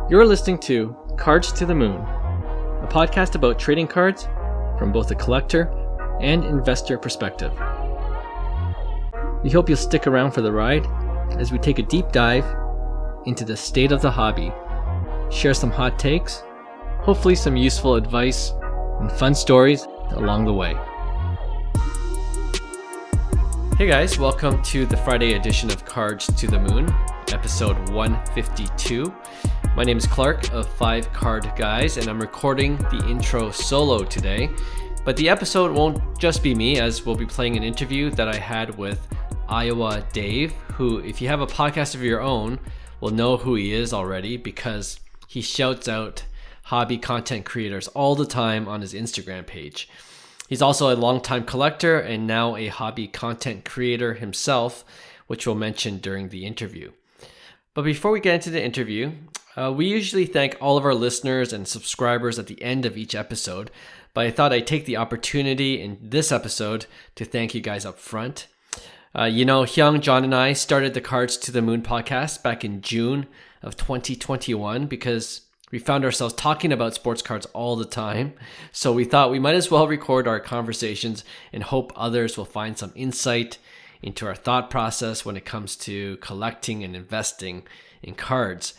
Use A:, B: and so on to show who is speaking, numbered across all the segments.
A: You're listening to Cards to the Moon, a podcast about trading cards from both a collector and investor perspective. We hope you'll stick around for the ride as we take a deep dive into the state of the hobby, share some hot takes, hopefully some useful advice, and fun stories along the way. Hey guys, welcome to the Friday edition of Cards to the Moon, episode 152. My name is Clark of 5 Card Guys, and I'm recording the intro solo today. But the episode won't just be me, as we'll be playing an interview that I had with Iowa Dave, who, if you have a podcast of your own, will know who he is already because he shouts out hobby content creators all the time on his Instagram page. He's also a longtime collector and now a hobby content creator himself, which we'll mention during the interview. But before we get into the interview, we usually thank all of our listeners and subscribers at the end of each episode, but I thought I'd take the opportunity in this episode to thank you guys up front. Hyung, John, and I started the Cards to the Moon podcast back in June of 2021 because we found ourselves talking about sports cards all the time. So we thought we might as well record our conversations and hope others will find some insight into our thought process when it comes to collecting and investing in cards.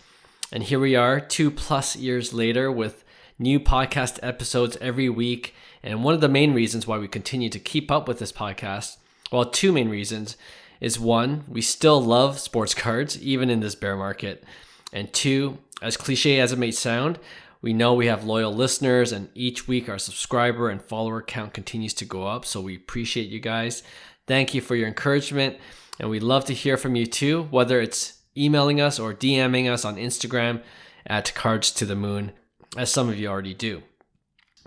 A: And here we are 2+ years later with new podcast episodes every week. And one of the main reasons why we continue to keep up with this podcast, well, two main reasons, is one, we still love sports cards, even in this bear market. And two, as cliche as it may sound, we know we have loyal listeners, and each week our subscriber and follower count continues to go up. So we appreciate you guys. Thank you for your encouragement. And we'd love to hear from you too, whether it's emailing us or DMing us on Instagram at Cards to the Moon, as some of you already do.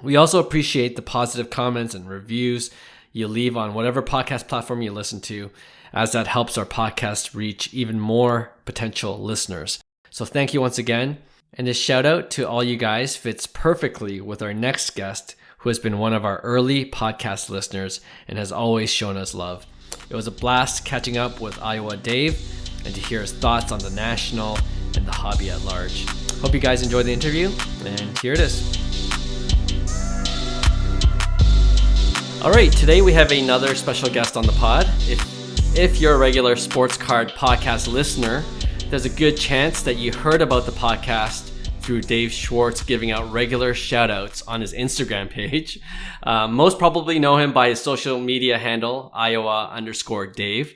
A: We also appreciate the positive comments and reviews you leave on whatever podcast platform you listen to, as that helps our podcast reach even more potential listeners. So thank you once again. And this shout out to all you guys fits perfectly with our next guest, who has been one of our early podcast listeners and has always shown us love. It was a blast catching up with Iowa Dave and to hear his thoughts on the national and the hobby at large. Hope you guys enjoy the interview, and here it is. All right, today we have another special guest on the pod. If you're a regular Sports Card podcast listener, there's a good chance that you heard about the podcast through Dave Schwartz giving out regular shout-outs on his Instagram page. Most probably know him by his social media handle, Iowa_Dave.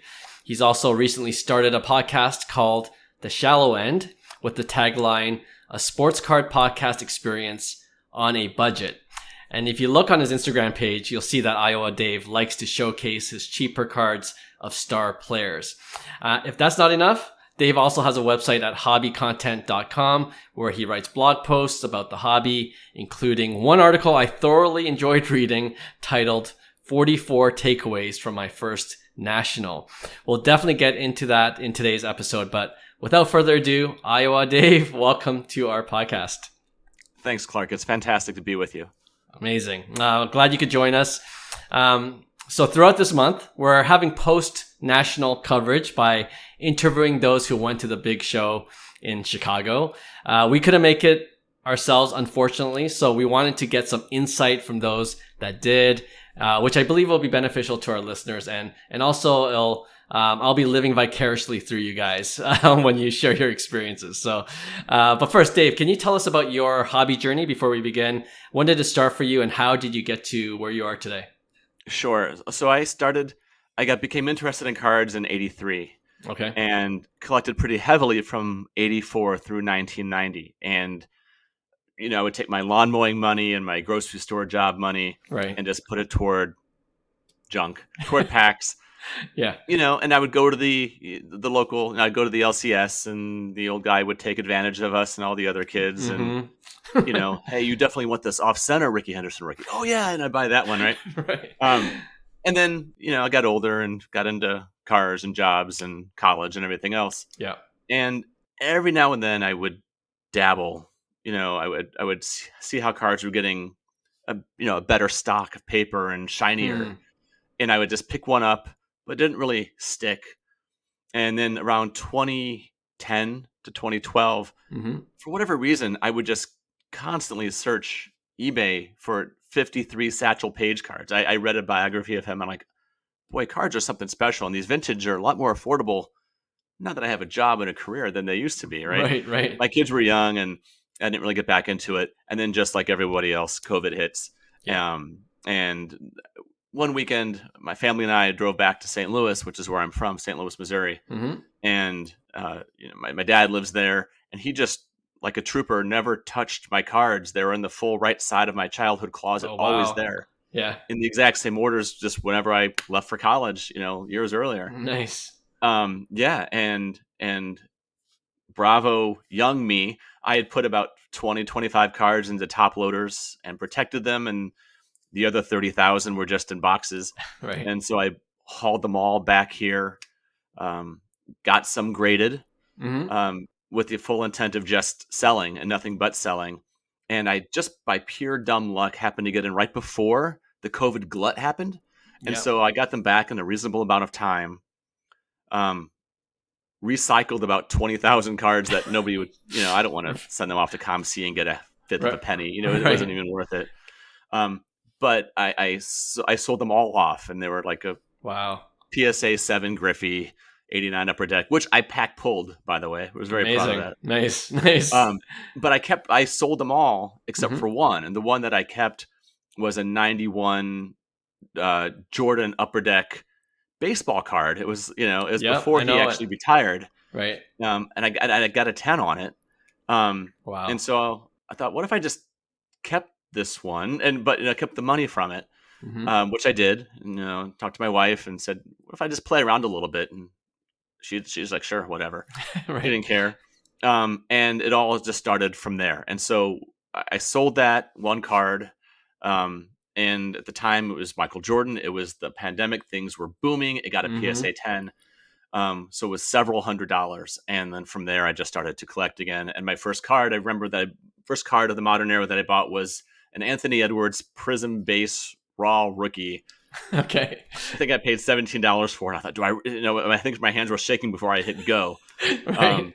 A: He's also recently started a podcast called The Shallow End with the tagline, a sports card podcast experience on a budget. And if you look on his Instagram page, you'll see that Iowa Dave likes to showcase his cheaper cards of star players. If that's not enough, Dave also has a website at hobbycontent.com where he writes blog posts about the hobby, including one article I thoroughly enjoyed reading titled 44 Takeaways from My First National. We'll definitely get into that in today's episode, but without further ado, Iowa Dave, welcome to our podcast.
B: Thanks, Clark. It's fantastic to be with you.
A: Amazing. Glad you could join us. So throughout this month, we're having post-national coverage by interviewing those who went to the big show in Chicago. We couldn't make it ourselves, unfortunately, so we wanted to get some insight from those that did, which I believe will be beneficial to our listeners, and also I'll be living vicariously through you guys when you share your experiences. So, but first, Dave, can you tell us about your hobby journey before we begin? When did it start for you, and how did you get to where you are today?
B: Sure. So I became interested in cards in '83.
A: Okay.
B: And collected pretty heavily from '84 through 1990. And, I would take my lawn mowing money and my grocery store job money,
A: right,
B: and just put it toward junk, toward packs.
A: Yeah.
B: And I would go to the local, and I'd go to the LCS, and the old guy would take advantage of us and all the other kids.
A: Mm-hmm.
B: And, hey, you definitely want this off-center Ricky Henderson rookie. Oh, yeah, and I'd buy that one, right?
A: Right.
B: And then, I got older and got into cars and jobs and college and everything else.
A: Yeah.
B: And every now and then I would dabble. I would see how cards were getting a better stock of paper and shinier. And I would just pick one up, but it didn't really stick. And then around 2010, to 2012,
A: Mm-hmm.
B: for whatever reason, I would just constantly search eBay for 53 Satchel Paige cards. I read a biography of him. I'm like, boy, cards are something special, and these vintage are a lot more affordable. Not that I have a job and a career than they used to be, right?
A: Right, right.
B: My kids were young, and I didn't really get back into it. And then, just like everybody else, COVID hits.
A: Yeah.
B: And one weekend, my family and I drove back to St. Louis, which is where I'm from, St. Louis, Missouri.
A: Mm-hmm.
B: And my dad lives there, and he just, like a trooper, never touched my cards. They were in the full right side of my childhood closet,
A: Oh,
B: always
A: wow.
B: there,
A: Yeah.
B: in the exact same orders, just whenever I left for college, years earlier.
A: Nice.
B: Yeah, and bravo, young me, I had put about 20, 25 cards into top loaders and protected them, and the other 30,000 were just in boxes.
A: Right.
B: And so I hauled them all back here, got some graded,
A: Mm-hmm.
B: with the full intent of just selling and nothing but selling. And I just, by pure dumb luck, happened to get in right before the COVID glut happened. And
A: Yep.
B: so I got them back in a reasonable amount of time. Recycled about 20,000 cards that nobody would, I don't want to send them off to ComC and get a fifth of a
A: Right.
B: penny. It
A: Right.
B: wasn't even worth it. But I sold them all off, and they were like a
A: Wow.
B: PSA 7 Griffey, 89 Upper Deck, which I pulled, by the way. I was very proud of
A: Amazing.
B: that.
A: Nice. Nice.
B: But I sold them all except
A: Mhm.
B: for one. And the one that I kept was a 91 Jordan Upper Deck baseball card. It was,
A: Yep,
B: before
A: I
B: he
A: know
B: actually retired.
A: Right.
B: And I got a 10 on it.
A: Wow.
B: And so I thought, what if I just kept this one, but I kept the money from it,
A: Mhm.
B: which I did. And, talked to my wife and said, what if I just play around a little bit? And she's like, sure, whatever. She
A: Right.
B: didn't care. And it all just started from there. And so I sold that one card. And at the time, it was Michael Jordan. It was the pandemic. Things were booming. It got a
A: Mhm.
B: PSA 10. So it was several $100s. And then from there, I just started to collect again. And my first card, I remember that first card of the modern era that I bought was an Anthony Edwards Prism Base Raw Rookie.
A: Okay.
B: I think I paid $17 for it. I thought, I think my hands were shaking before I hit go.
A: Right.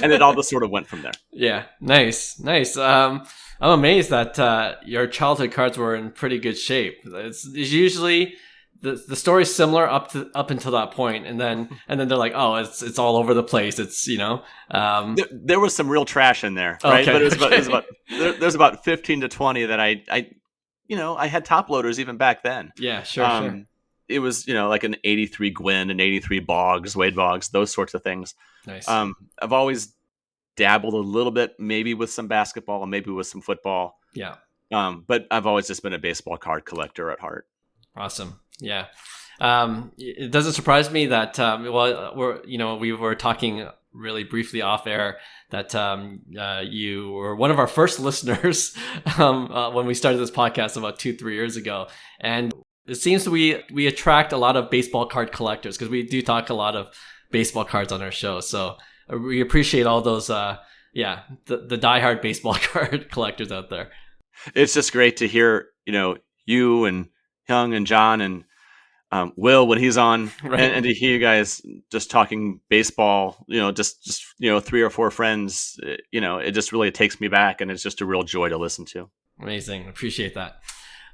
B: And it all just sort of went from there.
A: Yeah. Nice. Nice. I'm amazed that your childhood cards were in pretty good shape. It's usually the story's similar up until that point, and then they're like, oh, it's all over the place. It's
B: There was some real trash in there, right?
A: Okay,
B: But it was
A: okay.
B: there's about 15 to 20 that I had top loaders even back then.
A: Yeah, sure.
B: It was, like an 83 Gwyn, an 83 Boggs, Wade Boggs, those sorts of things.
A: Nice.
B: I've always dabbled a little bit, maybe with some basketball and maybe with some football.
A: Yeah.
B: But I've always just been a baseball card collector at heart.
A: Awesome. Yeah. It doesn't surprise me that we were talking really briefly off air that you were one of our first listeners when we started this podcast about 2-3 years ago, and it seems we attract a lot of baseball card collectors because we do talk a lot of baseball cards on our show. So we appreciate all those the diehard baseball card collectors out there.
B: It's just great to hear you and Hyung and John and Will when he's on,
A: Right.
B: and to hear you guys just talking baseball, just 3 or 4 friends, it just really takes me back, and it's just a real joy to listen to.
A: Amazing. Appreciate that.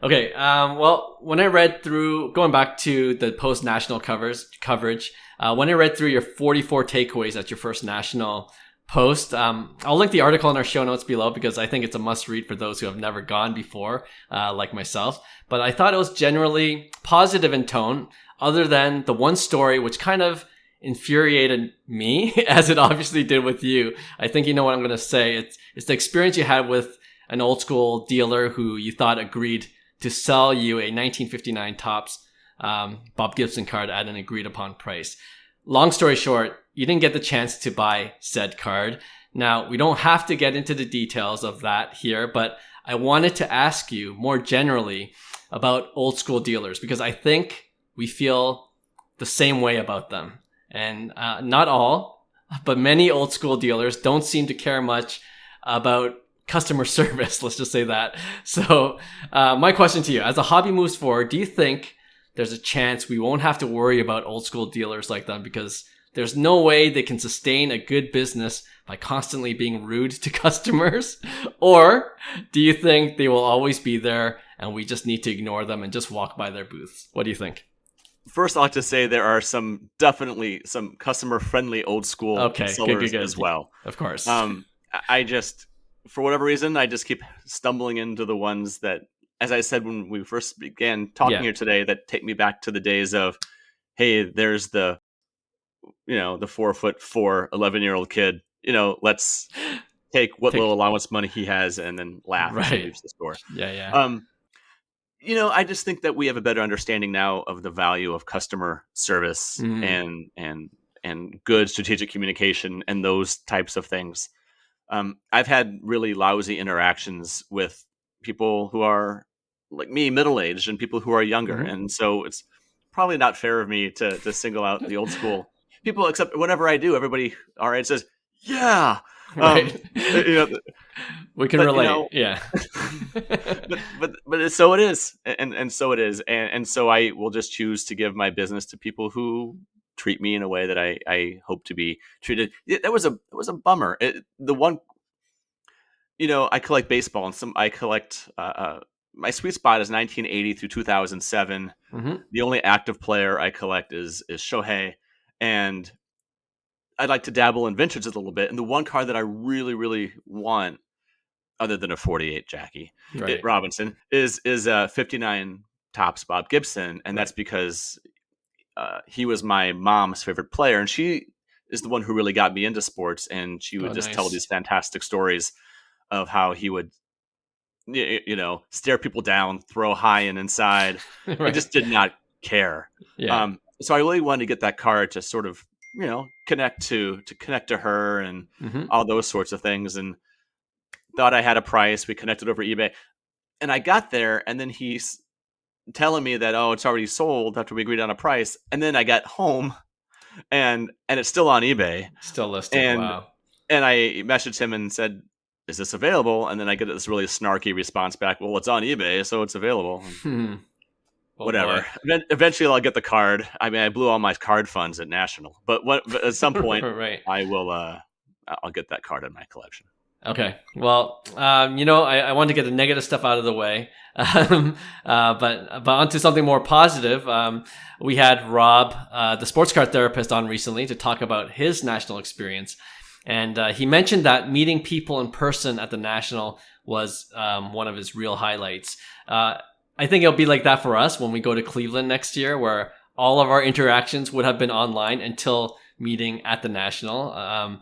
A: Okay. Well, when I read through, going back to the post-national coverage, when I read through your 44 takeaways at your first national post, I'll link the article in our show notes below because I think it's a must read for those who have never gone before, like myself. But I thought it was generally positive in tone, other than the one story which kind of infuriated me, as it obviously did with you. I think you know what I'm going to say. It's the experience you had with an old school dealer who you thought agreed to sell you a 1959 Topps Bob Gibson card at an agreed upon price. Long story short, you didn't get the chance to buy said card. Now, we don't have to get into the details of that here, but I wanted to ask you more generally about old school dealers because I think we feel the same way about them. And not all, but many old school dealers don't seem to care much about customer service. Let's just say that. So my question to you, as the hobby moves forward, do you think there's a chance we won't have to worry about old school dealers like them because there's no way they can sustain a good business by constantly being rude to customers? Or do you think they will always be there and we just need to ignore them and just walk by their booths? What do you think?
B: First, I like to say there are definitely some customer-friendly old school
A: Okay,
B: sellers as well.
A: Of course.
B: I just, for whatever reason, I just keep stumbling into the ones that, as I said when we first began talking here today, that take me back to the days of, hey, there's the 4'4", 11-year-old kid. Let's take what little allowance money he has and then laugh as he leaves the store.
A: Yeah.
B: I just think that we have a better understanding now of the value of customer service and good strategic communication and those types of things. I've had really lousy interactions with people who are like me, middle-aged, and people who are younger. And so it's probably not fair of me to single out the old school people, except whenever I do, everybody our age says, yeah.
A: Right. We can relate. Yeah.
B: but so it is. And so it is. And so I will just choose to give my business to people who treat me in a way that I hope to be treated. That was a bummer. I collect baseball, and I collect. My sweet spot is 1980 through 2007. The only active player I collect is Shohei, and I'd like to dabble in vintage a little bit. And the one card that I really, really want, other than a 48 Jackie Robinson, is 59 Topps Bob Gibson, and that's because he was my mom's favorite player, and she is the one who really got me into sports, and she would just tell these fantastic stories of how he would, stare people down, throw high and inside. I just did not care.
A: Yeah.
B: So I really wanted to get that card to sort of, connect to her and all those sorts of things, and thought I had a price. We connected over eBay, and I got there, and then he's telling me that, it's already sold after we agreed on a price. And then I got home and it's still on eBay.
A: Still listed.
B: And,
A: wow.
B: And I messaged him and said, is this available? And then I get this really snarky response back. Well, it's on eBay, so it's available. Whatever. Eventually I'll get the card. I mean, I blew all my card funds at National, but at some point I will, I'll get that card in my collection.
A: Okay. Well, I want to get the negative stuff out of the way. But onto something more positive. We had Rob, the sports card therapist, on recently to talk about his national experience. And he mentioned that meeting people in person at the National was one of his real highlights. I think it'll be like that for us when we go to Cleveland next year, where all of our interactions would have been online until meeting at the National.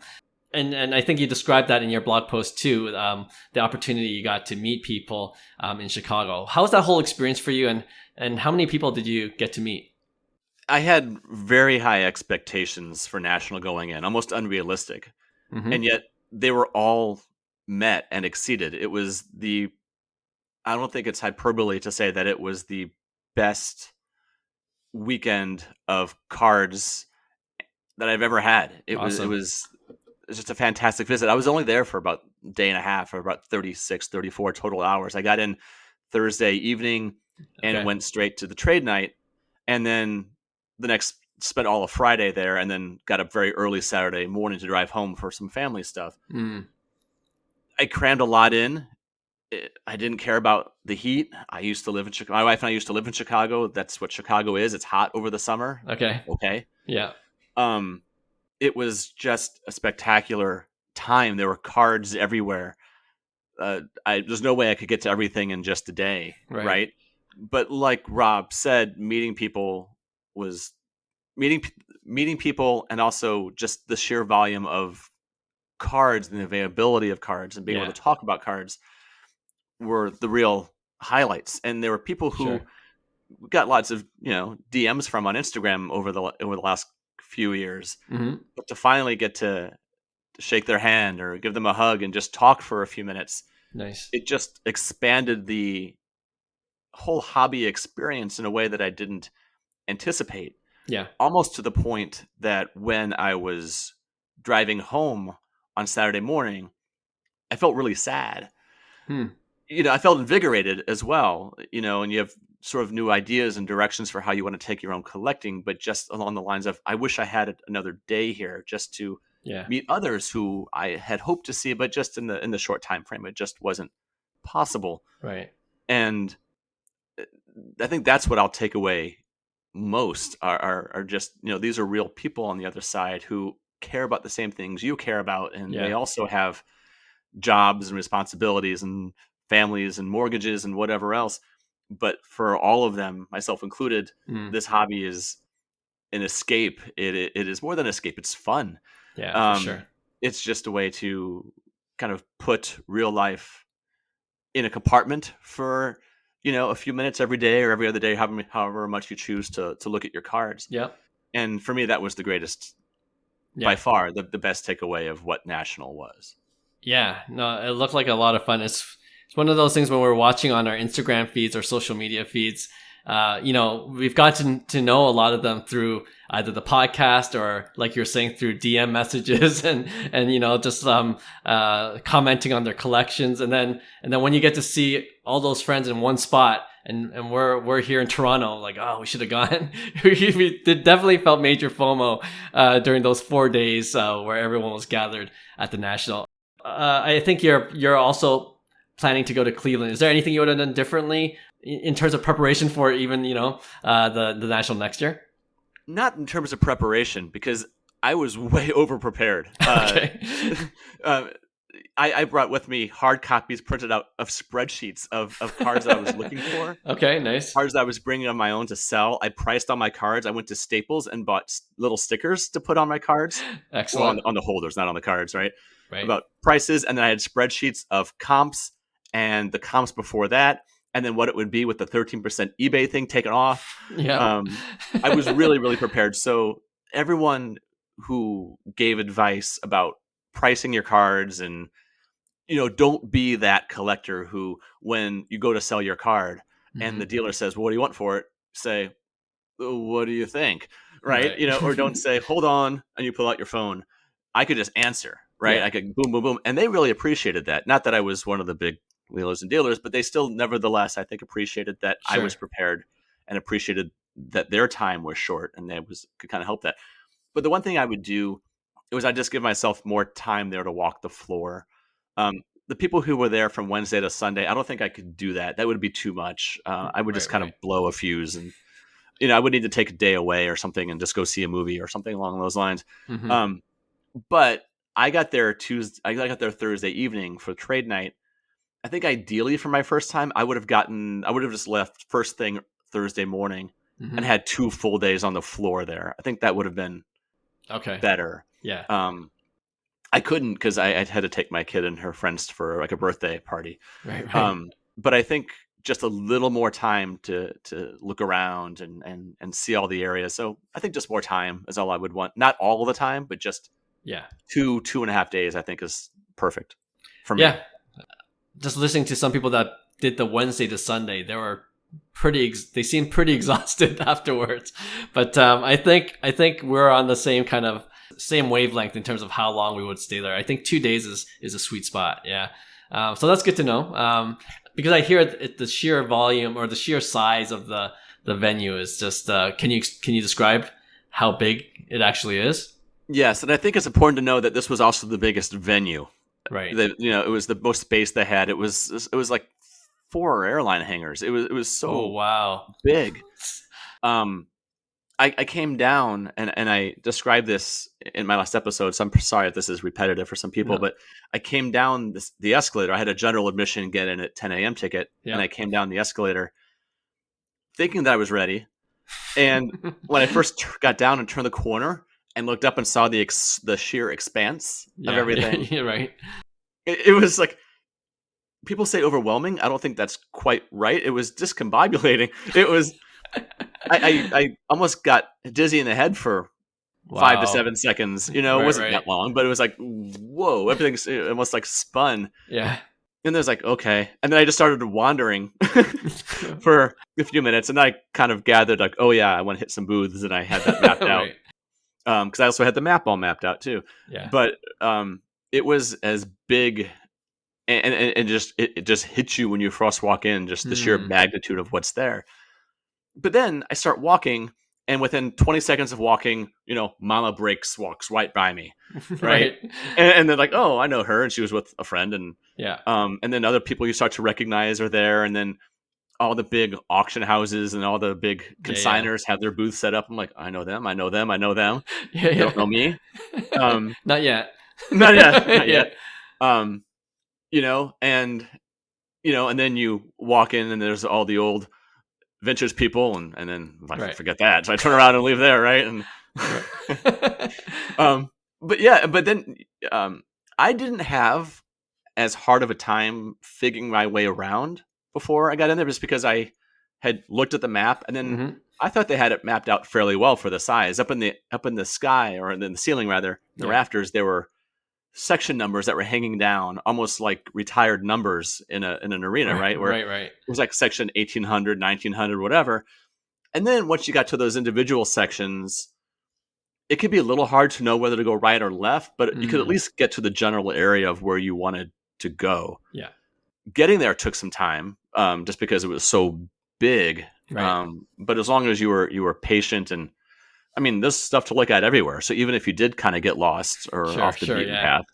A: And I think you described that in your blog post too, the opportunity you got to meet people in Chicago. How was that whole experience for you, and how many people did you get to meet?
B: I had very high expectations for National going in, almost unrealistic. And yet they were all met and exceeded. It was I don't think it's hyperbole to say that it was the best weekend of cards that I've ever had. It was just a fantastic visit. I was only there for about a day and a half, or about 36, 34 total hours. I got in Thursday evening and went straight to the trade night, and then spent all of Friday there, and then got up very early Saturday morning to drive home for some family stuff. I crammed a lot in. I didn't care about the heat. I used to live in Chicago. My wife and I used to live in Chicago. That's what Chicago is. It's hot over the summer.
A: Okay. Yeah.
B: It was just a spectacular time. There were cards everywhere. There's no way I could get to everything in just a day, right? But like Rob said, meeting people, and also just the sheer volume of cards and the availability of cards and being able to talk about cards were the real highlights. And there were people who got lots of DMs from on Instagram over the last few years, but to finally get to shake their hand or give them a hug and just talk for a few minutes, it just expanded the whole hobby experience in a way that I didn't anticipate. Almost to the point that when I was driving home on Saturday morning, I felt really sad. I felt invigorated as well, and you have sort of new ideas and directions for how you want to take your own collecting, but just along the lines of, I wish I had another day here just to
A: Yeah.
B: meet others who I had hoped to see, but just in the short time frame, it just wasn't possible.
A: Right.
B: And I think that's what I'll take away most are just, these are real people on the other side who care about the same things you care about, and they
A: Yeah.
B: also have jobs and responsibilities and families and mortgages and whatever else. But for all of them, myself included,
A: Mm.
B: this hobby is an escape. It is more than escape. It's fun.
A: Yeah, for
B: Um,
A: sure.
B: it's just a way to kind of put real life in a compartment for a few minutes every day or every other day, however much you choose to look at your cards.
A: Yep.
B: And for me, that was the greatest, by
A: Yeah.
B: far, the best takeaway of what National was.
A: Yeah. No, it looked like a lot of fun. It's one of those things when we're watching on our Instagram feeds or social media feeds. We've gotten to know a lot of them through either the podcast or, like you're saying, through DM messages and just commenting on their collections, and then when you get to see all those friends in one spot, and we're here in Toronto, like, oh, we should have gone. We definitely felt major FOMO during those 4 days where everyone was gathered at the National. I think you're also planning to go to Cleveland. Is there anything you would have done differently in terms of preparation for even the National next year?
B: Not in terms of preparation, because I was way over prepared.
A: Okay.
B: I brought with me hard copies printed out of spreadsheets of cards that I was looking for.
A: Okay, nice.
B: Cards that I was bringing on my own to sell. I priced on my cards. I went to Staples and bought little stickers to put on my cards.
A: Excellent.
B: Well, on the holders, not on the cards, right?
A: Right.
B: About prices, and then I had spreadsheets of comps and the comps before that, and then what it would be with the 13% eBay thing taken off.
A: Yeah.
B: I was really, really prepared. So everyone who gave advice about pricing your cards and, don't be that collector who, when you go to sell your card and the dealer says, well, what do you want for it? Say, what do you think? Right. Or don't say, hold on, and you pull out your phone. I could just answer, right?
A: Yeah.
B: I could boom, boom, boom. And they really appreciated that. Not that I was one of the big wheelers and dealers, but they still, nevertheless, I think, appreciated that I was prepared and appreciated that their time was short, and they could kind of help that. But the one thing I would do was I'd just give myself more time there to walk the floor. The people who were there from Wednesday to Sunday, I don't think I could do that. That would be too much. I would just kind of blow a fuse, and I would need to take a day away or something and just go see a movie or something along those lines.
A: Mm-hmm.
B: But I got there Thursday evening for trade night. I think ideally for my first time, I would have just left first thing Thursday morning and had 2 full days on the floor there. I think that would have been better.
A: Yeah.
B: I couldn't, because I had to take my kid and her friends for like a birthday party.
A: Right.
B: But I think just a little more time to look around and see all the areas. So I think just more time is all I would want. Not all the time, but just 2.5 days, I think, is perfect for me.
A: Yeah. Just listening to some people that did the Wednesday to Sunday, they seemed pretty exhausted afterwards. But I think we're on the same wavelength in terms of how long we would stay there. I think 2 days is a sweet spot. Yeah. So that's good to know. Because I hear the sheer volume or the sheer size of the venue is just. Can you describe how big it actually is?
B: Yes, and I think it's important to know that this was also the biggest venue.
A: Right.
B: It was the most space they had. It was like 4 airline hangars. It was so big. I came down and I described this in my last episode, so I'm sorry if this is repetitive for some people, but I came down the escalator. I had a general admission get in at 10 a.m. ticket, and I came down the escalator thinking that I was ready. And when I first got down and turned the corner and looked up and saw the sheer expanse of everything,
A: yeah, right.
B: It was like, people say overwhelming. I don't think that's quite right. It was discombobulating. It was. I almost got dizzy in the head for 5 to 7 seconds. It wasn't that long, but it was like, whoa, everything's almost like spun.
A: Yeah.
B: And there's like, okay. And then I just started wandering for a few minutes, and I kind of gathered like, oh yeah, I want to hit some booths, and I had that mapped out. Because I also had the map all mapped out too.
A: Yeah.
B: But it was as big, and it just hits you when you first walk in, just the sheer magnitude of what's there. but then I start walking, and within 20 seconds of walking, Mama Breaks walks right by me, right?
A: Right.
B: And then like, oh, I know her, and she was with a friend,
A: Yeah.
B: and then other people you start to recognize are there, and then all the big auction houses and all the big
A: Yeah. Yeah.
B: consigners have their booths set up. I'm like, I know them, I know them, I know them.
A: Yeah.
B: They don't know
A: Yeah.
B: me. Um,
A: Not yet.
B: not yet, not
A: Yeah.
B: yet. Um, and and then you walk in, and there's all the old vintage people, and then I
A: Right.
B: forget that, so I turn around and leave there, right? And
A: Right.
B: but then I didn't have as hard of a time figuring my way around before I got in there, just because I had looked at the map, and then
A: Hmm.
B: I thought they had it mapped out fairly well for the size. Up in the sky, or in the ceiling rather, the
A: Yeah.
B: rafters, there were section numbers that were hanging down, almost like retired numbers in an arena, right? Where
A: Right. Right.
B: it was like section 1800, 1900, whatever. And then once you got to those individual sections, it could be a little hard to know whether to go right or left, but you could at
A: Mm.
B: least get to the general area of where you wanted to go.
A: Yeah.
B: Getting there took some time, just because it was so big.
A: Right.
B: But as long as you were patient, and I mean, there's stuff to look at everywhere. So even if you did kind of get lost or
A: Sure.
B: off the
A: Sure.
B: beaten
A: Yeah.
B: path,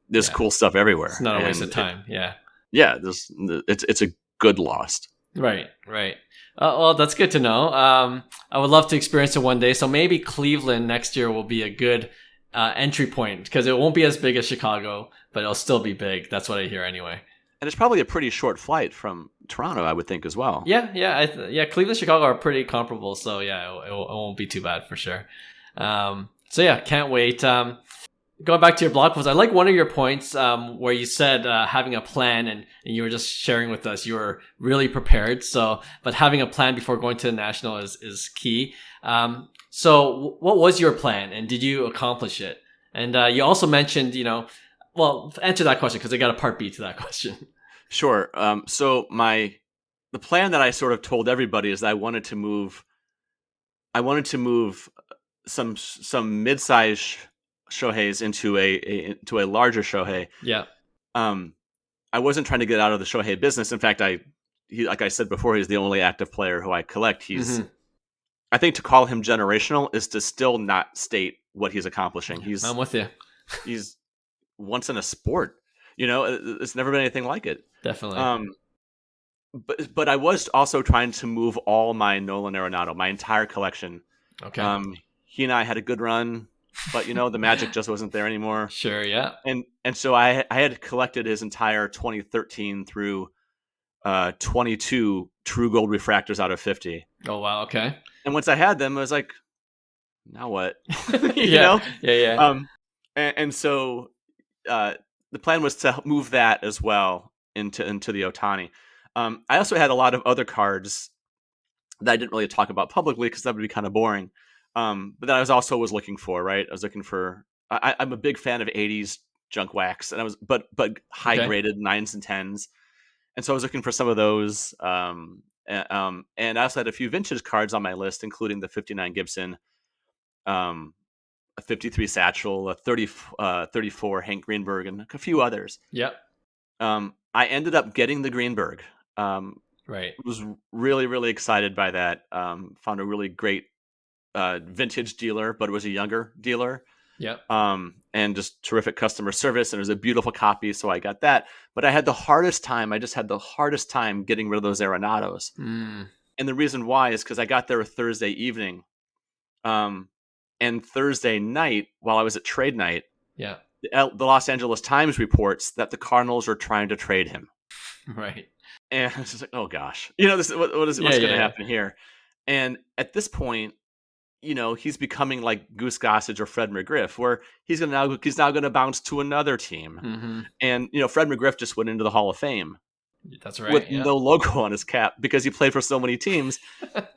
B: there's
A: Yeah.
B: cool stuff everywhere.
A: It's not a waste
B: And
A: of time. Yeah.
B: yeah, it's a good lost.
A: Right, right. Well, that's good to know. I would love to experience it one day. So maybe Cleveland next year will be a good entry point, because it won't be as big as Chicago, but it'll still be big. That's what I hear anyway.
B: And it's probably a pretty short flight from Toronto, I would think, as well.
A: Yeah, yeah, yeah. Cleveland, Chicago are pretty comparable. So yeah, it won't be too bad for sure. So yeah, can't wait. Going back to your blog post, I like one of your points where you said having a plan, and you were just sharing with us you were really prepared. So, but having a plan before going to the national is key. So, what was your plan, and did you accomplish it? And you also mentioned, well, answer that question, because I got a part B to that question.
B: Sure. So the plan that I sort of told everybody is that I wanted to move some mid-size Shoheis into a larger Shohei.
A: Yeah.
B: I wasn't trying to get out of the Shohei business. In fact, like I said before, he's the only active player who I collect. I think to call him generational is to still not state what he's accomplishing.
A: I'm with you.
B: He's once in a sport. It's never been anything like it.
A: Definitely.
B: But I was also trying to move all my Nolan Arenado, my entire collection.
A: Okay.
B: He and I had a good run, but the magic just wasn't there anymore.
A: Sure. Yeah.
B: And so I had collected his entire 2013 through 22 True Gold refractors out of 50.
A: Oh wow. Okay.
B: And once I had them, I was like, now what?
A: Yeah. Yeah.
B: And so the plan was to move that as well into the Ohtani. I also had a lot of other cards that I didn't really talk about publicly, because that would be kind of boring. But that I was looking for, right? I was looking for. I'm a big fan of 80s junk wax, and I was but high graded 9s and 10s, and so I was looking for some of those. And I also had a few vintage cards on my list, including the 59 Gibson, a 53 Satchel, a 34 Hank Greenberg, and a few others.
A: Yep.
B: I ended up getting the Greenberg.
A: Right.
B: Was really, really excited by that. Found a really great vintage dealer, but it was a younger dealer.
A: Yep.
B: And just terrific customer service, and it was a beautiful copy, so I got that. But I had the hardest time. I just had the hardest time getting rid of those Arenados. And the reason why is because I got there Thursday evening, and Thursday night, while I was at trade night,
A: yeah,
B: the Los Angeles Times reports that the Cardinals are trying to trade him.
A: Right.
B: And I was just like, oh gosh, what's going to happen here? And at this point, he's becoming like Goose Gossage or Fred McGriff, where he's now going to bounce to another team.
A: Mm-hmm.
B: And Fred McGriff just went into the Hall of Fame.
A: That's right.
B: With no logo on his cap, because he played for so many teams.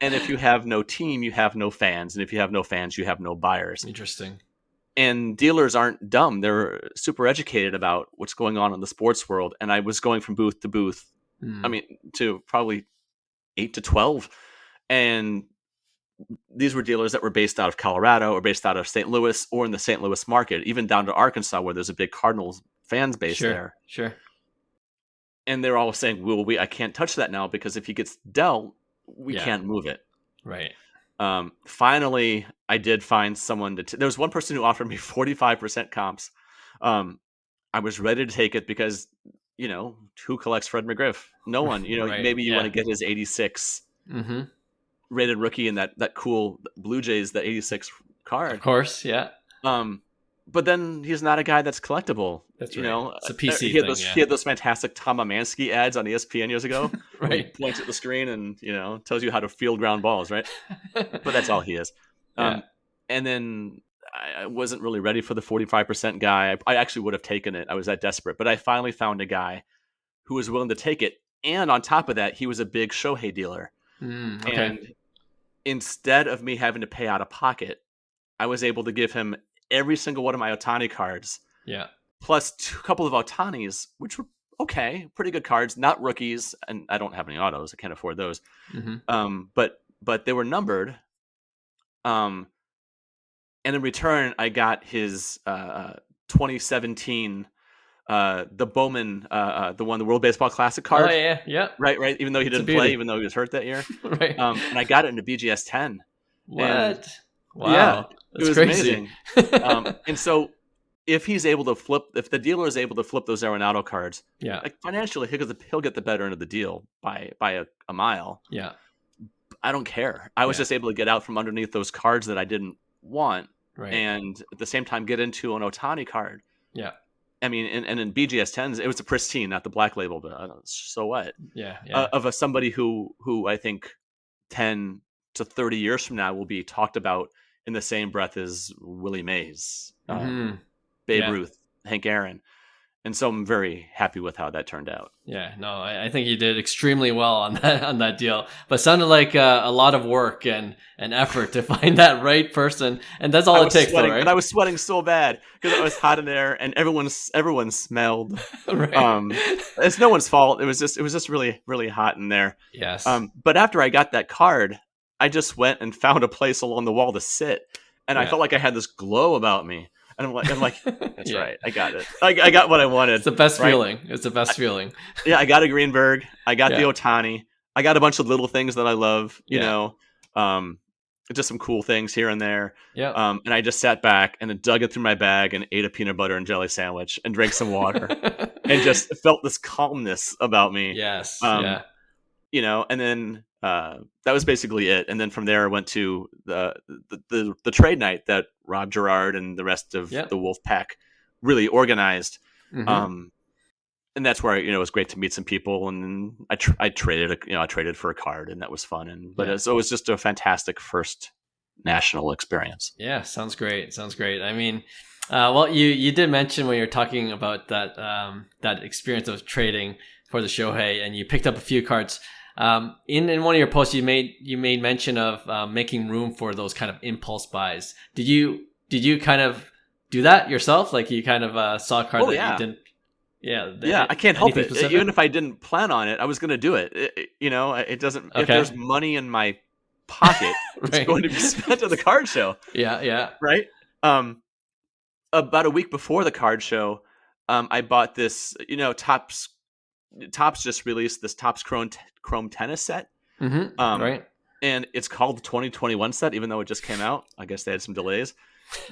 B: And if you have no team, you have no fans, and if you have no fans, you have no buyers.
A: Interesting.
B: And dealers aren't dumb; they're super educated about what's going on in the sports world. And I was going from booth to booth. I mean, to probably 8 to 12, and these were dealers that were based out of Colorado or based out of St. Louis or in the St. Louis market, even down to Arkansas, where there's a big Cardinals fans base there.
A: Sure.
B: And they're all saying, "Well, I can't touch that now, because if he gets dealt, we
A: Yeah.
B: can't move it.
A: Right.
B: Finally, I did find someone there was one person who offered me 45% comps. I was ready to take it because, who collects Fred McGriff? No one.
A: Right.
B: Maybe you want
A: Yeah.
B: to get his 86
A: Mm-hmm.
B: rated rookie and that cool Blue Jays, the 86
A: Of
B: card.
A: course. Yeah.
B: But then he's not a guy that's collectible.
A: That's right. It's a PC
B: He had
A: thing.
B: he had those fantastic Tom Amansky ads on ESPN years ago, where he
A: Right.
B: points at the screen and tells you how to field ground balls, right? But that's all he is.
A: Yeah.
B: And then I wasn't really ready for the 45% guy. I actually would have taken it. I was that desperate, but I finally found a guy who was willing to take it. And on top of that, he was a big Shohei dealer.
A: Okay.
B: And instead of me having to pay out of pocket, I was able to give him every single one of my Ohtani cards.
A: Yeah.
B: Plus a couple of Ohtanis, which were okay, pretty good cards, not rookies, and I don't have any autos. I can't afford those.
A: Mm-hmm.
B: But they were numbered. And in return, I got his 2017 the Bowman, the World Baseball Classic card.
A: Oh yeah, yeah.
B: Right. Even though he didn't play, even though he was hurt that year.
A: Right.
B: And I got it in a BGS 10.
A: What?
B: And,
A: wow.
B: Yeah,
A: that's
B: it was
A: crazy.
B: amazing. And so if the dealer is able to flip those Arenado cards,
A: Yeah.
B: like financially, he'll get the better end of the deal by a mile.
A: Yeah.
B: I don't care. I was just able to get out from underneath those cards that I didn't want,
A: Right.
B: and at the same time get into an Ohtani card.
A: Yeah.
B: I mean, and in BGS 10s, it was a pristine, not the black label, but so what?
A: Yeah. Yeah.
B: Of somebody who I think 10 to 30 years from now will be talked about in the same breath as Willie Mays, Babe Ruth, Hank Aaron. And so I'm very happy with how that turned out.
A: Yeah, no, I think you did extremely well on that deal. But sounded like a lot of work and effort to find that right person, and that's all it takes, though, right?
B: And I was sweating so bad because it was hot in there, and everyone smelled.
A: Right.
B: It's no one's fault. It was just really, really hot in there.
A: Yes.
B: But after I got that card, I just went and found a place along the wall to sit, and I felt like I had this glow about me. And I'm like, that's right. I got it. I got what I wanted.
A: It's the best feeling. It's the best feeling.
B: Yeah, I got a Greenberg. I got the Ohtani. I got a bunch of little things that I love, just some cool things here and there.
A: Yeah.
B: And I just sat back and dug it through my bag and ate a peanut butter and jelly sandwich and drank some water and just felt this calmness about me.
A: Yes.
B: And then that was basically it. And then from there, I went to the trade night that Rob Gerard and the rest of the Wolf Pack really organized.
A: Mm-hmm.
B: And that's where it was great to meet some people. And I traded for a card, and that was fun. But it was just a fantastic first national experience.
A: Yeah, sounds great. I mean, well, you did mention when you were talking about that that experience of trading for the Shohei, and you picked up a few cards. In one of your posts, you made mention of making room for those kind of impulse buys. Did you kind of do that yourself? Like you kind of saw a card you didn't. Yeah,
B: I can't help it.
A: Specific?
B: Even if I didn't plan on it, I was going to do it. It doesn't.
A: Okay.
B: If there's money in my pocket, it's going to be spent at the card show.
A: Yeah.
B: Right. About a week before the card show, I bought this. Topps just released this Topps Chrome tennis set.
A: Mm-hmm. Right.
B: And it's called the 2021 set, even though it just came out. I guess they had some delays.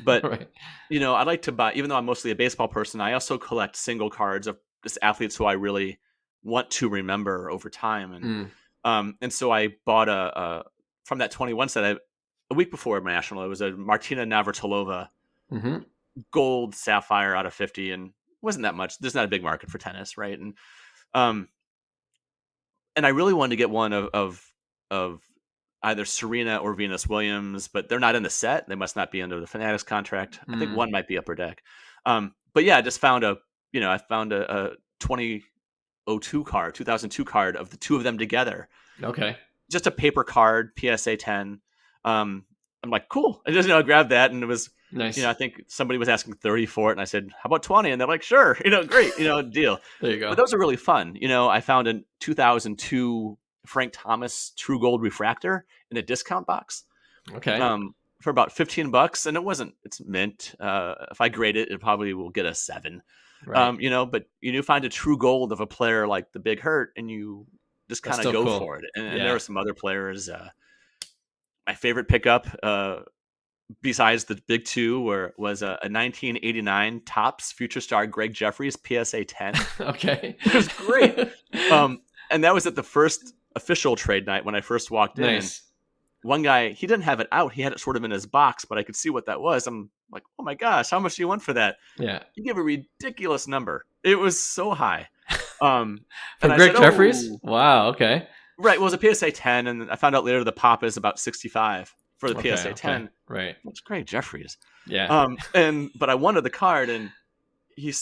B: But,
A: right.
B: I like to buy, even though I'm mostly a baseball person, I also collect single cards of just athletes who I really want to remember over time. And so I bought from that 21 set, a week before National, it was a Martina Navratilova gold sapphire out of 50. And it wasn't that much. There's not a big market for tennis, right? And I really wanted to get one of either Serena or Venus Williams, but they're not in the set. They must not be under the Fanatics contract. I think one might be Upper Deck. But yeah, I just found a 2002 card of the two of them together.
A: Okay.
B: Just a paper card, PSA 10. I'm like, cool. I just grabbed that, and it was
A: nice.
B: I think somebody was asking 30 for it, and I said, how about 20? And they're like, sure. Great. Deal.
A: There you go.
B: But those are really fun. I found a 2002 Frank Thomas True Gold refractor in a discount box.
A: Okay.
B: For about $15, and it's mint. If I grade it, it probably will get a 7. Right. But you find a True Gold of a player like the Big Hurt, and you just
A: That's
B: kind of
A: still
B: go
A: cool.
B: for it. And there
A: Yeah.
B: are some other players. My favorite pickup, besides the big two, was a 1989 Topps Future Star Greg Jeffries PSA 10.
A: Okay.
B: It was great. And that was at the first official trade night when I first walked in. And
A: Nice.
B: one guy, he didn't have it out. He had it sort of in his box, but I could see what that was. I'm like, oh my gosh, how much do you want for that?
A: Yeah.
B: He gave a ridiculous number. It was so high. And
A: For
B: I
A: Greg
B: said,
A: Jeffries?
B: oh,
A: Wow. Okay.
B: right. Well, it was a PSA 10, and I found out later the pop is about 65 for the
A: Okay.
B: PSA 10.
A: Okay. Right.
B: It's Greg Jeffries.
A: Yeah.
B: But I wanted the card, and he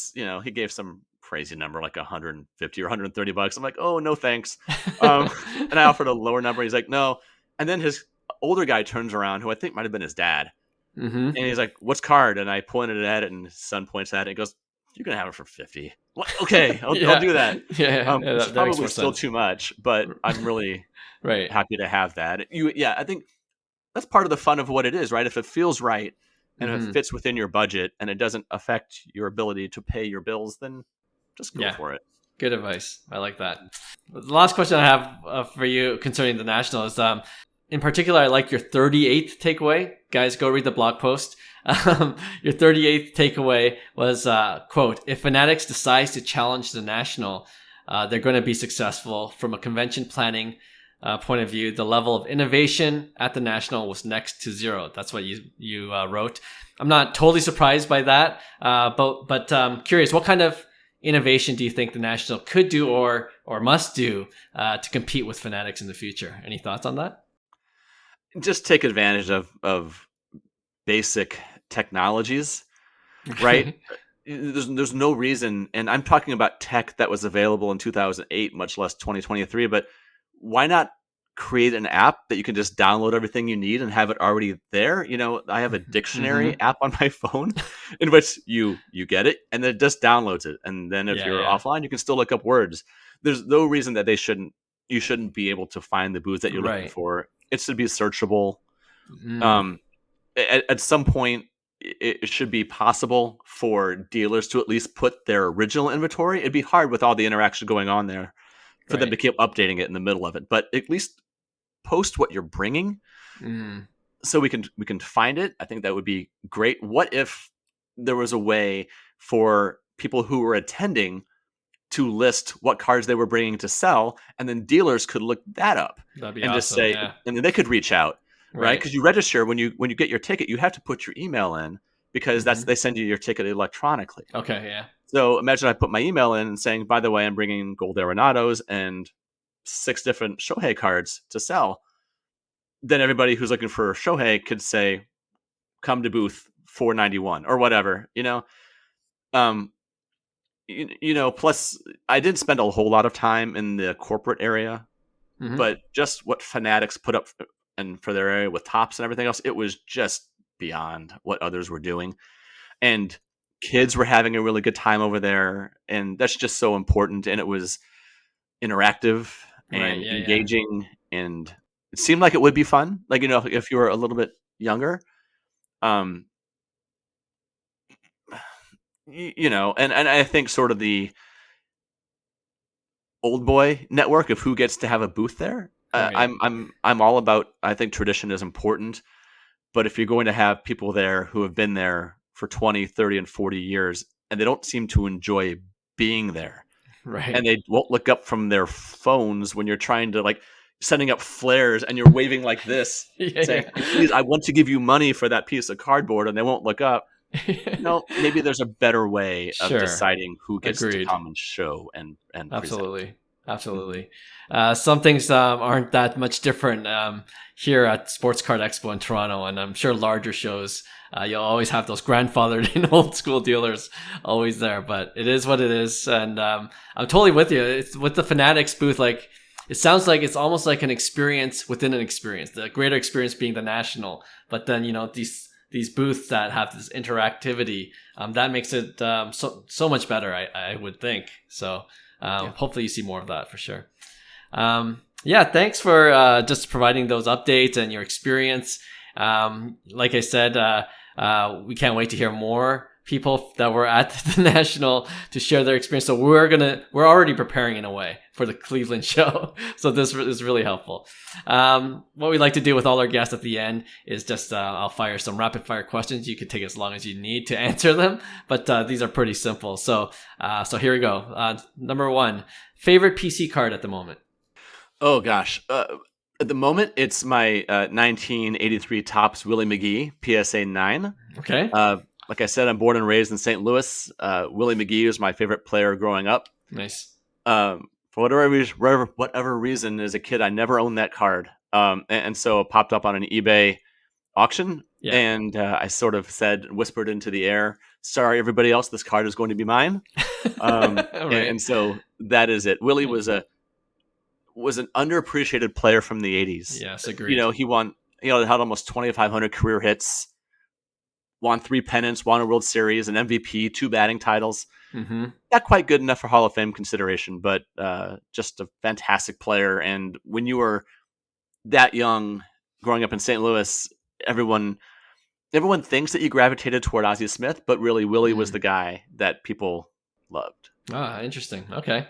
B: gave some crazy number like 150 or 130 bucks. I'm like, oh no, thanks. And I offered a lower number. He's like, no. And then his older guy turns around, who I think might have been his dad,
A: Mm-hmm.
B: and he's like, what's card? And I pointed at it, and his son points at it and goes, you're gonna have it for 50. What? Okay, I'll do that.
A: Yeah.
B: It's
A: That makes
B: probably
A: more
B: still
A: sense.
B: too much, but I'm really
A: Right.
B: happy to have that. I think that's part of the fun of what it is, right? If it feels right and if
A: Mhm.
B: it fits within your budget and it doesn't affect your ability to pay your bills, then just go
A: Yeah.
B: for it.
A: Good advice. I like that. The last question I have for you concerning the National is, in particular, I like your 38th takeaway. Guys, go read the blog post. Your 38th takeaway was, quote, if Fanatics decides to challenge the National, they're going to be successful. From a convention planning point of view, the level of innovation at the National was next to zero. That's what you wrote. I'm not totally surprised by that, but curious, what kind of innovation do you think the National could do or must do to compete with Fanatics in the future? Any thoughts on that?
B: Just take advantage of basic technologies, right? There's no reason, and I'm talking about tech that was available in 2008, much less 2023, but why not create an app that you can just download everything you need and have it already there? I have a dictionary app on my phone in which you get it and then it just downloads it. And then if you're offline, you can still look up words. There's no reason that you shouldn't be able to find the booths that you're looking
A: Right.
B: for. It should be searchable.
A: Mm.
B: At some point, it should be possible for dealers to at least put their original inventory. It'd be hard with all the interaction going on there for them to
A: Right.
B: keep updating it in the middle of it, but at least post what you're bringing
A: Mm.
B: so we can find it. I think that would be great. What if there was a way for people who were attending to list what cards they were bringing to sell, and then dealers could look that up
A: That'd be
B: and just
A: awesome.
B: say,
A: Yeah.
B: and then they could reach out, right?
A: Right.
B: Because you register when you get your ticket, you have to put your email in because they send you your ticket electronically.
A: Okay. Yeah.
B: So imagine I put my email in and saying, by the way, I'm bringing gold Arenados and 6 different Shohei cards to sell. Then everybody who's looking for Shohei could say, come to booth 491 or whatever, plus I didn't spend a whole lot of time in the corporate area,
A: Mhm.
B: but just what Fanatics put up and for their area with Topps and everything else, it was just beyond what others were doing. And kids were having a really good time over there. And that's just so important. And it was interactive and
A: Right. Yeah.
B: engaging. And it seemed like it would be fun. Like, if you were a little bit younger, and I think sort of the old boy network of who gets to have a booth there.
A: Right.
B: I'm all about, I think tradition is important, but if you're going to have people there who have been there for 20, 30, and 40 years, and they don't seem to enjoy being there,
A: Right.
B: and they won't look up from their phones when you're trying to sending up flares and you're waving like this, saying, please, I want to give you money for that piece of cardboard, and they won't look up. Maybe there's a better way of
A: Sure.
B: deciding who gets to
A: Agreed.
B: come and show and
A: Absolutely. Absolutely. Some things aren't that much different here at Sports Card Expo in Toronto, and I'm sure larger shows, you'll always have those grandfathered in old school dealers always there, but it is what it is. And I'm totally with you. It's with the Fanatics booth, like, it sounds like it's almost like an experience within an experience, the greater experience being the National, but then, these booths that have this interactivity, that makes it so much better, I would think. So hopefully you see more of that for sure. Thanks for just providing those updates and your experience. Like I said, we can't wait to hear more people that were at the National to share their experience. So we're already preparing in a way for the Cleveland show. So this is really helpful. What we like to do with all our guests at the end is just I'll fire some rapid fire questions. You can take as long as you need to answer them, but these are pretty simple. So here we go. Number one, favorite PC card at the moment?
B: Oh gosh. At the moment, it's my 1983 Topps Willie McGee PSA 9.
A: Okay.
B: Like I said, I'm born and raised in St. Louis. Willie McGee was my favorite player growing up.
A: Nice.
B: For whatever reason, as a kid, I never owned that card. And so it popped up on an eBay auction. Yeah. And I sort of whispered into the air, sorry, everybody else, this card is going to be mine. Right. and so that is it. Willie was an underappreciated player from the 80s.
A: Yes, agreed.
B: He won, had almost 2,500 career hits, won 3 pennants, won a World Series, an MVP, 2 batting titles.
A: Mm-hmm.
B: Not quite good enough for Hall of Fame consideration, but just a fantastic player. And when you were that young, growing up in St. Louis, everyone thinks that you gravitated toward Ozzie Smith, but really Willie was the guy that people loved.
A: Ah, interesting. Okay,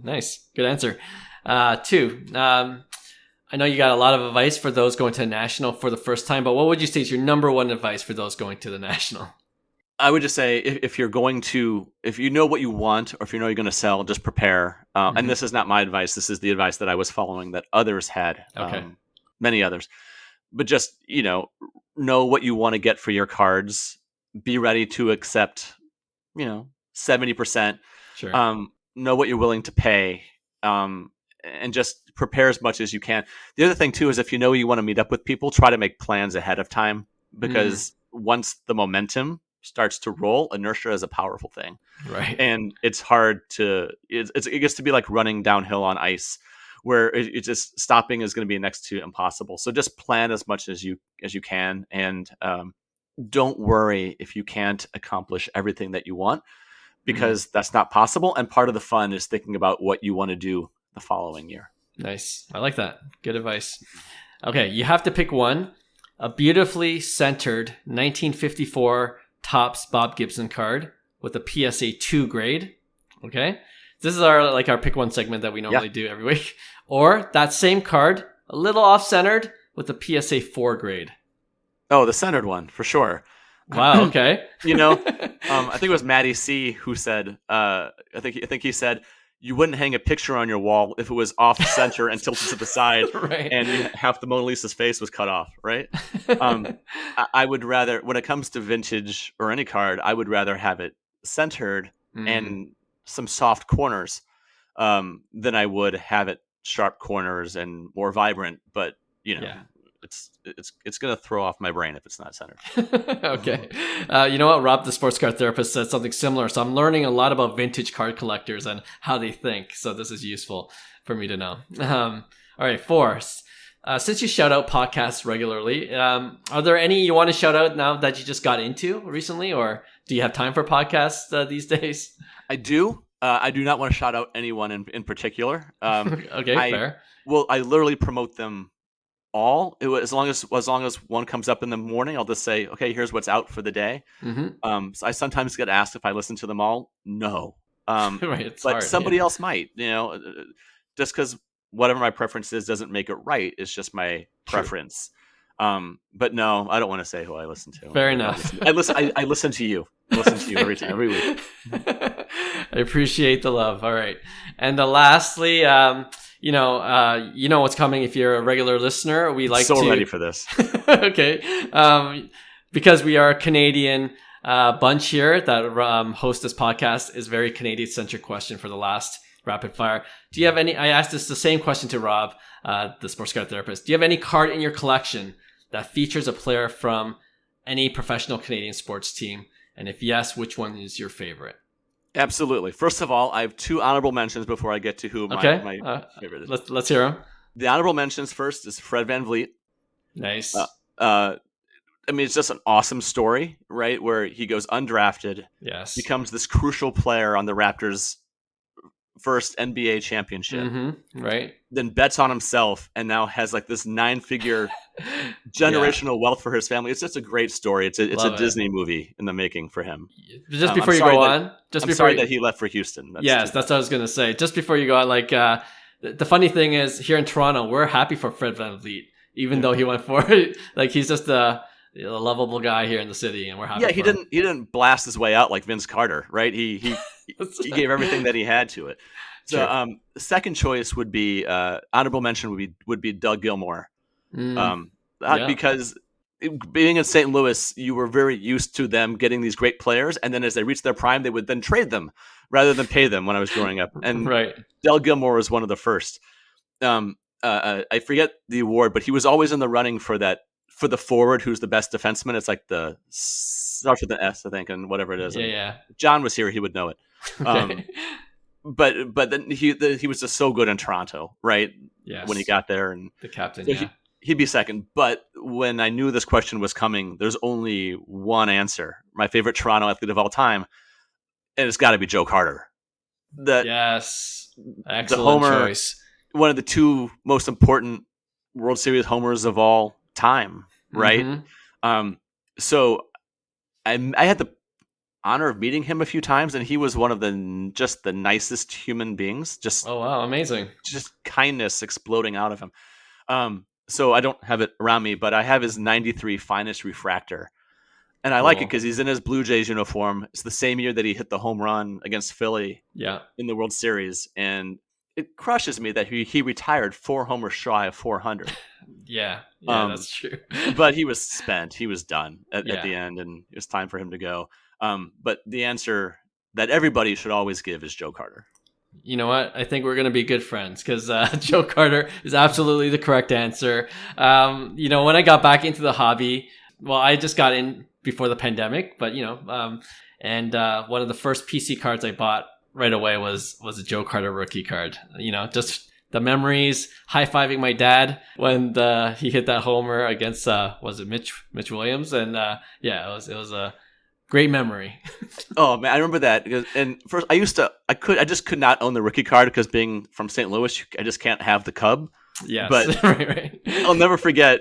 A: nice, good answer. 2. I know you got a lot of advice for those going to the National for the first time, but what would you say is your number one advice for those going to the National?
B: I would just say if you know what you want, or if you know you're going to sell, just prepare. And this is not my advice. This is the advice that I was following that others had, many others. But just, know what you want to get for your cards. Be ready to accept, 70%.
A: Sure.
B: Know what you're willing to pay. And just prepare as much as you can. The other thing too is if you know you want to meet up with people, try to make plans ahead of time, because once the momentum starts to roll, inertia is a powerful thing.
A: Right. And
B: it's hard it gets to be like running downhill on ice, where it just stopping is going to be next to impossible. So just plan as much as you can, and don't worry if you can't accomplish everything that you want, because that's not possible. And part of the fun is thinking about what you want to do the following year.
A: Nice. I like that. Good advice. Okay, you have to pick one. A beautifully centered 1954 Topps Bob Gibson card with a PSA 2 grade. Okay, this is our pick one segment that we normally do every week. Or that same card, a little off centered with a PSA 4 grade.
B: Oh, the centered one for sure.
A: Wow. Okay.
B: I think it was Matty C who said. I think he said, you wouldn't hang a picture on your wall if it was off center and tilted to the side,
A: right,
B: and half the Mona Lisa's face was cut off, right? I would rather, when it comes to vintage or any card, I would rather have it centered and some soft corners than I would have it sharp corners and more vibrant. But it's going to throw off my brain if it's not centered.
A: Okay. You know what? Rob, the sports card therapist, said something similar. So I'm learning a lot about vintage card collectors and how they think. So this is useful for me to know. All right, 4. Since you shout out podcasts regularly, are there any you want to shout out now that you just got into recently? Or do you have time for podcasts these days?
B: I do. I do not want to shout out anyone in particular.
A: Okay, fair.
B: Well, I literally promote them all. As long as one comes up in the morning, I'll just say, okay, here's what's out for the day. So I sometimes get asked if I listen to them all. No,
A: right, it's
B: but
A: hard,
B: somebody else might. Just because whatever my preference is doesn't make it right. It's just my preference. But no, I don't want to say who I listen to.
A: Fair enough.
B: I listen to you. I listen to you every week.
A: I appreciate the love. All right, and lastly, you know what's coming if you're a regular listener. We like
B: so ready for this.
A: Okay, because we are a Canadian bunch here that host this podcast, is very Canadian centric question for the last rapid fire. Do you have any? I asked this the same question to Rob, the sports card therapist. Do you have any card in your collection that features a player from any professional Canadian sports team? And if yes, which one is your favorite?
B: Absolutely. First of all, I have 2 honorable mentions before I get to who my favorite is.
A: Let's hear them.
B: The honorable mentions first is Fred VanVleet.
A: Nice.
B: It's just an awesome story, right? Where he goes undrafted, becomes this crucial player on the Raptors' first NBA championship,
A: right?
B: Then bets on himself and now has like this 9-figure generational wealth for his family. It's just a great story. It's
A: Love
B: a
A: it.
B: Disney movie in the making for him.
A: Just
B: I'm
A: before you
B: sorry
A: go
B: that-
A: on, just
B: I'm
A: before
B: sorry
A: you,
B: that he left for Houston.
A: yes, that's what I was gonna say. Just before you go on, like the funny thing is here in Toronto, we're happy for Fred VanVleet, even though he went for it. Like he's just a lovable guy here in the city, and we're happy.
B: Yeah,
A: for him.
B: he didn't blast his way out like Vince Carter, right? He gave everything that he had to it. So
A: True.
B: second choice would be honorable mention would be Doug Gilmour.
A: Yeah.
B: Because being in St. Louis, you were very used to them getting these great players, and then as they reached their prime, they would then trade them rather than pay them when I was growing up. And
A: Right.
B: Doug Gilmour was one of the first. I forget the award, but he was always in the running for the forward who's the best defenseman. It's like the starts with an S, I think, and whatever it is.
A: Yeah.
B: If John was here, he would know it.
A: Okay.
B: But then he was just so good in Toronto, right?
A: Yes.
B: When he got there, and
A: The captain.
B: so
A: Yeah.
B: he'd be second. But when I knew this question was coming, there's only one answer. My favorite Toronto athlete of all time, and it's got to be Joe Carter.
A: Yes. Excellent
B: homer-
A: choice.
B: One of the two most important World Series homers of all time, right?
A: Mhm.
B: So I had the honor of meeting him a few times, and he was one of the nicest human beings.
A: Oh wow, amazing.
B: Just kindness exploding out of him. So I don't have it around me, but I have his 93 finest refractor. And I like it
A: Cool.
B: because he's in his Blue Jays uniform. It's the same year that he hit the home run against Philly
A: Yeah.
B: in the World Series. And it crushes me that he retired 4 homers shy of 400.
A: Yeah. That's true.
B: But he was spent. He was done at
A: Yeah.
B: the end, and it was time for him to go. But the answer that everybody should always give is Joe Carter.
A: You know what? I think we're going to be good friends because Joe Carter is absolutely the correct answer. When I got back into the hobby, well, I just got in before the pandemic, but and one of the first PC cards I bought right away was a Joe Carter rookie card. Just the memories, high-fiving my dad when he hit that homer against was it Mitch Williams, and it was a great memory.
B: Oh man, I remember that. And first, I just could not own the rookie card because being from St. Louis, I just can't have the Cub.
A: Yes,
B: But
A: right.
B: I'll never forget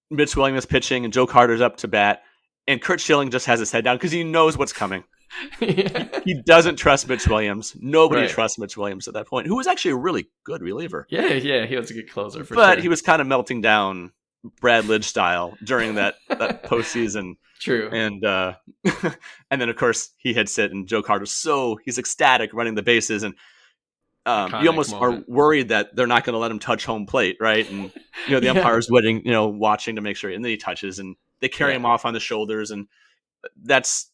B: Mitch Williams pitching and Joe Carter's up to bat, and Curt Schilling just has his head down because he knows what's coming.
A: Yeah.
B: He doesn't trust Mitch Williams. Nobody
A: Right.
B: trusts Mitch Williams at that point, who was actually a really good reliever.
A: Yeah, he was a good closer for
B: But
A: sure.
B: he was kind of melting down Brad Lidge style during that postseason.
A: True.
B: And and then of course he hits it, and Joe Carter's he's ecstatic running the bases, and
A: Iconic
B: you almost
A: moment.
B: are worried that they're not going to let him touch home plate, right? And the
A: Yeah.
B: umpire's waiting, watching to make sure, and then he touches, and they carry
A: Yeah.
B: him off on the shoulders, and that's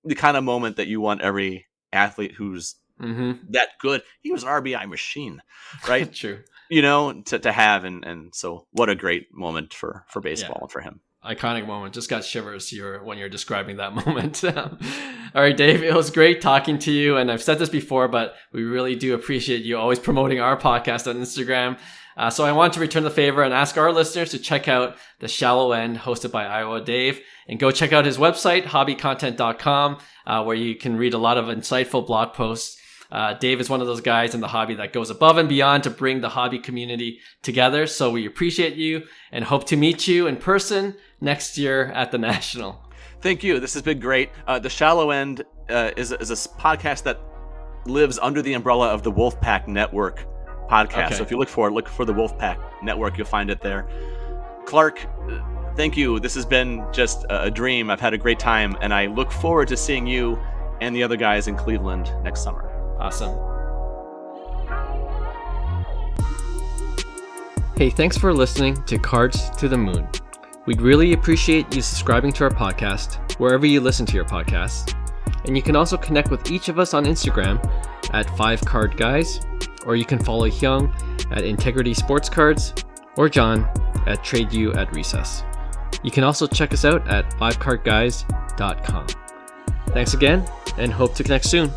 B: the kind of moment that you want every athlete who's
A: Mm-hmm.
B: that good. He was an RBI machine, right?
A: True.
B: To have, and so what a great moment for baseball and for him.
A: Iconic moment. Just got shivers when you're describing that moment. All right, Dave, it was great talking to you. And I've said this before, but we really do appreciate you always promoting our podcast on Instagram. So I want to return the favor and ask our listeners to check out The Shallow End, hosted by Iowa Dave, and go check out his website, hobbycontent.com, where you can read a lot of insightful blog posts. Dave is one of those guys in the hobby that goes above and beyond to bring the hobby community together. So we appreciate you and hope to meet you in person next year at the National.
B: Thank you. This has been great. The Shallow End is a podcast that lives under the umbrella of the Wolfpack Network podcast.
A: Okay.
B: So if you look for the Wolfpack Network, you'll find it there. Clark, thank you. This has been just a dream. I've had a great time, and I look forward to seeing you and the other guys in Cleveland next summer.
A: Awesome. Hey, thanks for listening to Cards to the Moon. We'd really appreciate you subscribing to our podcast wherever you listen to your podcasts. And you can also connect with each of us on Instagram at 5cardguys, or you can follow Hyung at Integrity Sports Cards, or John at TradeU at Recess. You can also check us out at 5cardguys.com. Thanks again, and hope to connect soon.